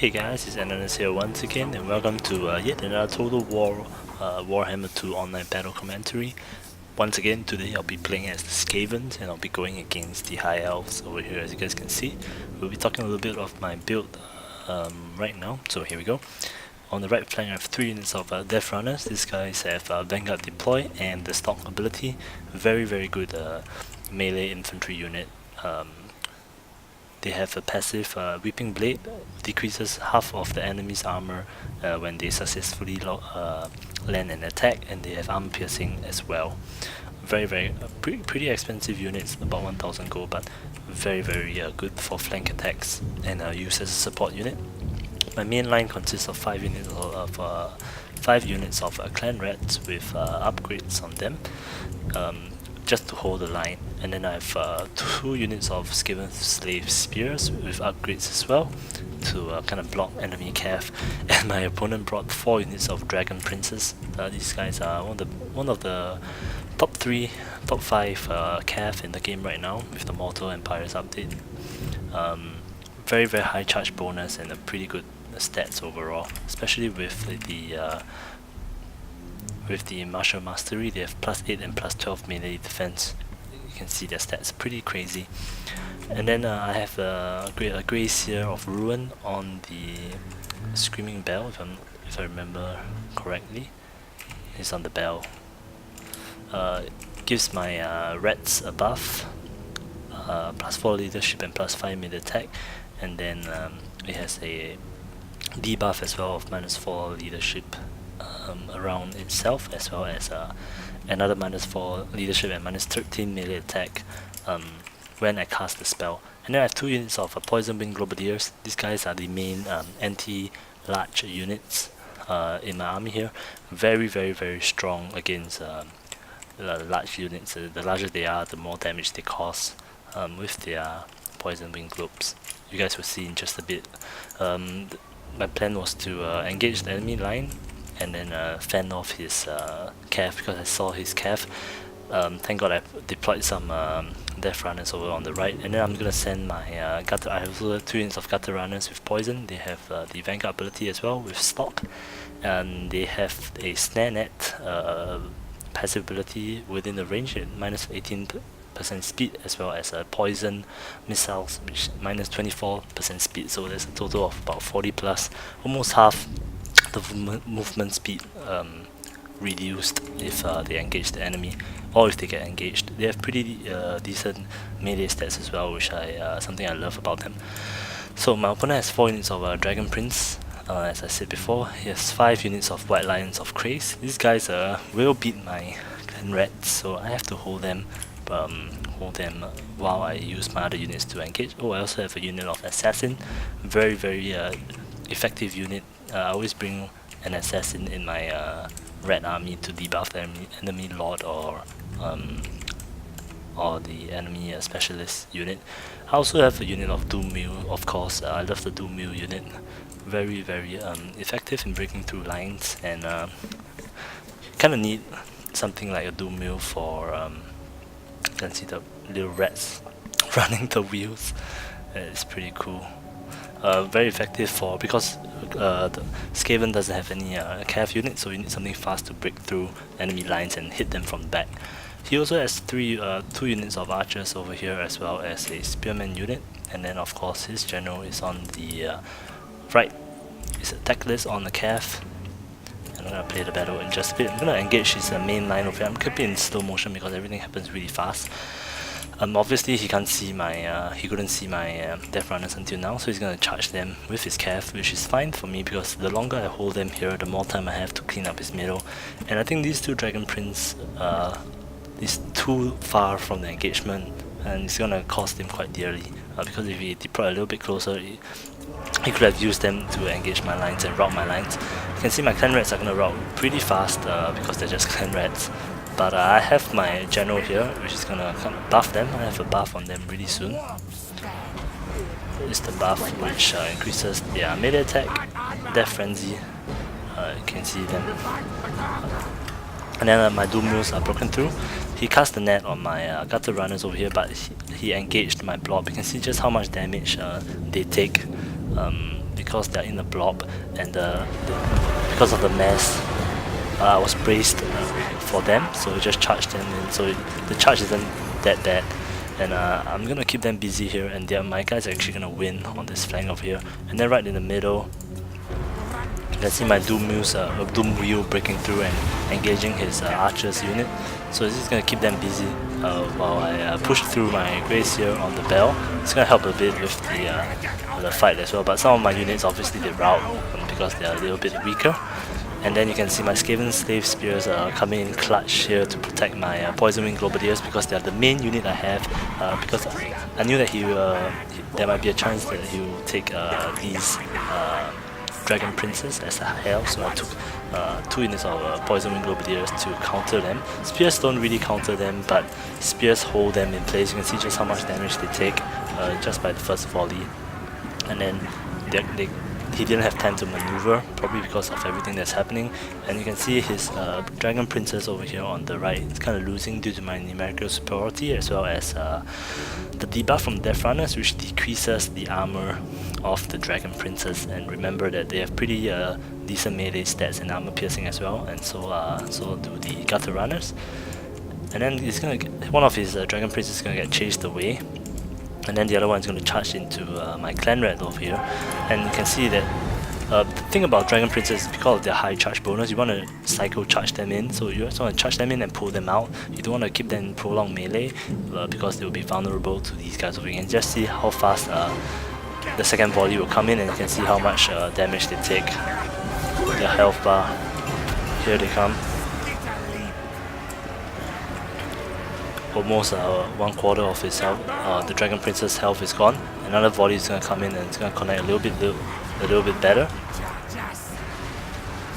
Hey guys, it's Ananas here once again, and welcome to yet another Total War Warhammer 2 online battle commentary. Once again, today I'll be playing as the SKAVEN, and I'll be going against the High Elves over here, as you guys can see. We'll be talking a little bit of my build right now, so here we go. On the right flank I have 3 units of Death Runners. These guys have Vanguard deploy and the stock ability. Very good melee infantry unit. They have a passive Weeping Blade, decreases half of the enemy's armor when they successfully land an attack, and they have armor piercing as well. Pretty expensive units, about 1000 gold, but very good for flank attacks and used as a support unit. My main line consists of 5 units of clan rats with upgrades on them, just to hold the line, and then I have 2 units of SKAVEN slave spears with upgrades as well to kind of block enemy cav, and my opponent brought 4 units of dragon princes. These guys are one of the top 5 cav in the game right now with the Mortal Empires update. Very high charge bonus and a pretty good stats overall, especially with the martial mastery. They have +8 and +12 melee defense. You can see their stats pretty crazy. And then I have a grey seer of ruin on the screaming bell, if I remember correctly. It's on the bell. Gives my rats a buff, +4 leadership and +5 melee attack, and then it has a debuff as well of -4 leadership around itself, as well as another -4 leadership and -13 melee attack when I cast the spell. And then I have 2 units of Poison Wing Globadiers. These guys are the main anti-large units in my army here. Very strong against large units. The larger they are, the more damage they cause with their Poison Wing Globes. You guys will see in just a bit. My plan was to engage the enemy line and then fend off his cav, because I saw his cav. Thank God I deployed some Death Runners over on the right, and then I'm gonna send my gutter. I have also 2 units of Gutter Runners with poison. They have the Vanguard ability as well with stock, and they have a Snare Net passive ability within the range at -18% speed, as well as poison missiles, which -24% speed. So there's a total of about 40 plus, almost half the movement speed reduced if they engage the enemy, or if they get engaged. They have pretty decent melee stats as well, which something I love about them. So my opponent has 4 units of Dragon Prince. As I said before, he has 5 units of White Lions of Craze. These guys will beat my clan rats, so I have to hold them while I use my other units to engage. Oh, I also have a unit of Assassin. Very effective unit. I always bring an assassin in my red army to debuff the enemy lord or the enemy specialist unit. I also have a unit of Doom Mule, of course. I love the Doom Mule unit. Very effective in breaking through lines, and kind of need something like a Doom Mule for you can see the little rats running the wheels. It's pretty cool. Very effective because the SKAVEN doesn't have any cav unit, so you need something fast to break through enemy lines and hit them from the back. He also has 2 units of archers over here, as well as a spearman unit, and then of course his general is on the right. His attack list on the cav. I'm gonna play the battle in just a bit. I'm gonna engage his main line over here. I'm keeping in slow motion because everything happens really fast. Obviously he couldn't see my Death Runners until now, so he's gonna charge them with his cav, which is fine for me because the longer I hold them here, the more time I have to clean up his middle. And I think these 2 Dragon Prince is too far from the engagement, and it's gonna cost him quite dearly, because if he deployed a little bit closer, he could have used them to engage my lines and route my lines. You can see my clan rats are gonna route pretty fast because they're just clan rats. But I have my general here, which is gonna kind of buff them. I have a buff on them really soon. It's the buff which increases their melee attack, Death Frenzy. You can see them. And then my Doom Mules are broken through. He cast the net on my Gutter Runners over here, but he engaged my blob. You can see just how much damage they take because they're in a blob, and because of the mess, I was braced for them, so just charged them in. So the charge isn't that bad, and I'm gonna keep them busy here, and my guys are actually gonna win on this flank over here. And then right in the middle, you can see my Doom Wheel breaking through and engaging his archers unit. So this is gonna keep them busy while I push through my Grace here on the bell. It's gonna help a bit with the fight as well. But some of my units obviously they rout because they are a little bit weaker. And then you can see my SKAVEN Slave Spears coming in clutch here to protect my Poison Wing Globadiers, because they are the main unit I have. Because I knew that there might be a chance that he will take these Dragon Princes as a highelves, so I took 2 units of Poison Wing Globadiers to counter them. Spears don't really counter them, but Spears hold them in place. You can see just how much damage they take just by the first volley. And then he didn't have time to maneuver, probably because of everything that's happening. And you can see his Dragon Princess over here on the right is kind of losing due to my numerical superiority, as well as the debuff from Death Runners, which decreases the armor of the Dragon Princess. And remember that they have pretty decent melee stats and armor piercing as well, and so do the Gutter Runners. And then one of his Dragon Princes is gonna get chased away, and then the other one is going to charge into my Clan Red over here. And you can see that the thing about Dragon Princes is because of their high charge bonus, you want to cycle charge them in. So you just want to charge them in and pull them out. You don't want to keep them in prolonged melee because they will be vulnerable to these guys over here. And just see how fast the second volley will come in, and you can see how much damage they take. Their health bar, here they come. Almost 1/4 of his health, the Dragon Prince's health is gone. Another volley is gonna come in and it's gonna connect a little bit better.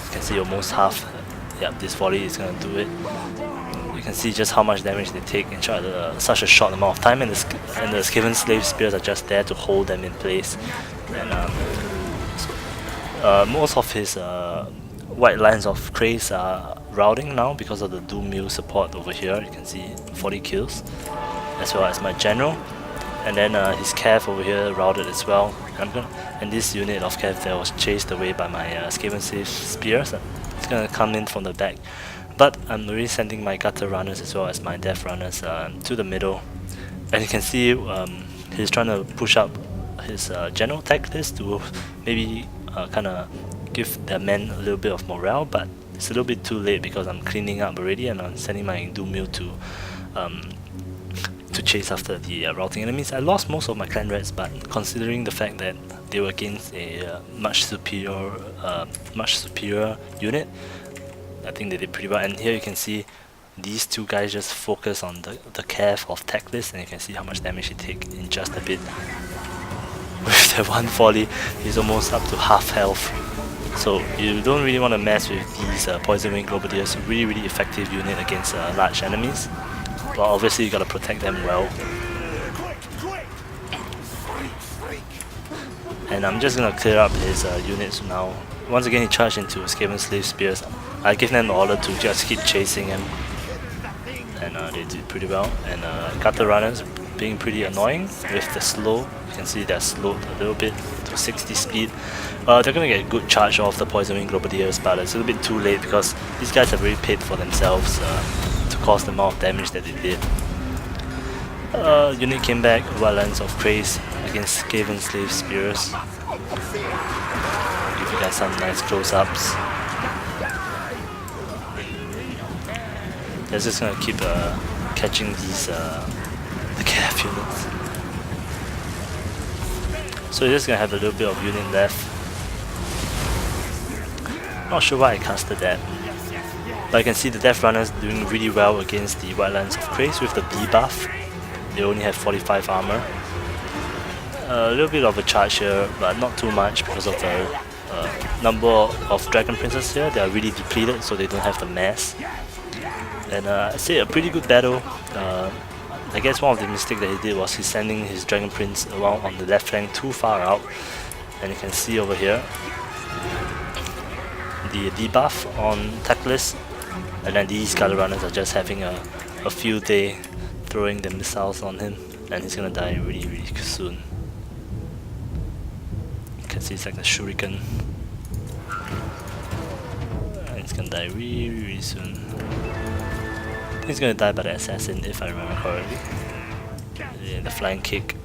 You can see almost half. Yeah, this volley is gonna do it. You can see just how much damage they take in such a short amount of time, and the SKAVEN Slave Spears are just there to hold them in place. And most of his white lines of Krays are routing now because of the Doom Wheel support over here. You can see 40 kills, as well as my general. And then his Cav over here routed as well. And this unit of Cav there was chased away by my SKAVEN Slave Spears. It's gonna come in from the back. But I'm already sending my Gutter Runners as well as my Death Runners to the middle. And you can see he's trying to push up his general tech list to maybe kind of give the men a little bit of morale, but it's a little bit too late because I'm cleaning up already and I'm sending my Doom Wheel to chase after the routing enemies. I lost most of my Clan Reds, but considering the fact that they were against a much superior unit, I think they did pretty well. And here you can see these two guys just focus on the Cav of tech list, and you can see how much damage they take in just a bit. With that one volley, he's almost up to half health. So you don't really want to mess with these Poison Wing Globadiers. Really effective unit against large enemies. But obviously you gotta protect them well. And I'm just gonna clear up his units now. Once again he charged into SKAVEN Slave Spears. I gave them the order to just keep chasing him, and they did pretty well. And Gutter Runners being pretty annoying with the slow. You can see they're slowed a little bit to 60 speed. They're gonna get a good charge off the Poison Wing Globadiers, but it's a little bit too late because these guys have already paid for themselves to cause the amount of damage that they did. Unit came back, White Lines of Krays against SKAVEN Slave Spears. Give you guys some nice close-ups. They're just gonna keep catching these the Cav units. So you're just gonna have a little bit of unit left. Not sure why I casted that. But you can see the Death Runners doing really well against the White Lines of Krays with the debuff. They only have 45 armor. A little bit of a charge here, but not too much because of the number of Dragon Princes here. They are really depleted, so they don't have the mass. And I'd say a pretty good battle. I guess one of the mistakes that he did was he's sending his Dragon Prince around on the left flank too far out. And you can see over here the debuff on Tackless. And then these Gutter Runners are just having a field day throwing the missiles on him, and he's gonna die really soon. You can see it's like the shuriken. And he's gonna die really soon. He's gonna die by the assassin if I remember correctly. Yeah, the flying kick.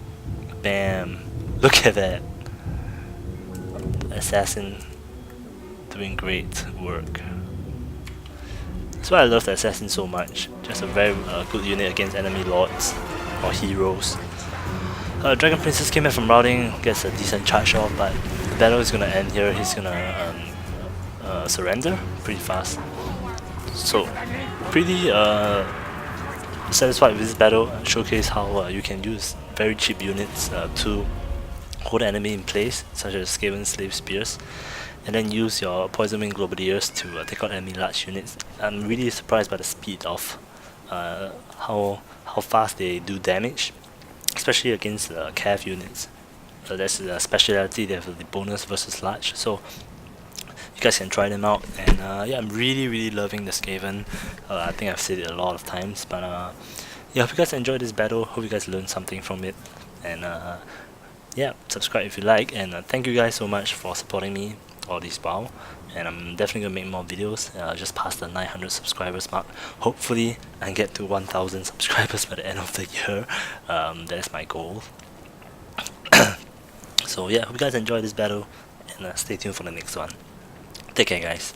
Bam! Look at that! Assassin doing great work. That's why I love the assassin so much. Just a very good unit against enemy lords or heroes. Dragon Princess came back from routing, gets a decent charge off, but the battle is gonna end here. He's gonna surrender pretty fast. So pretty satisfied with this battle. Showcase how you can use very cheap units to hold the enemy in place, such as SKAVEN Slave Spears, and then use your Poison Wing Globadiers to take out enemy large units. I'm really surprised by the speed of how fast they do damage, especially against cav units. That's a speciality. They have the bonus versus large, so you guys can try them out. And yeah, I'm really loving the SKAVEN. I think I've said it a lot of times, but yeah, hope you guys enjoyed this battle. Hope you guys learned something from it, and yeah, subscribe if you like, and thank you guys so much for supporting me all this while, and I'm definitely gonna make more videos. Just past the 900 subscribers mark. Hopefully I get to 1000 subscribers by the end of the year. That's my goal. So yeah, hope you guys enjoy this battle, and stay tuned for the next one. Take care, guys.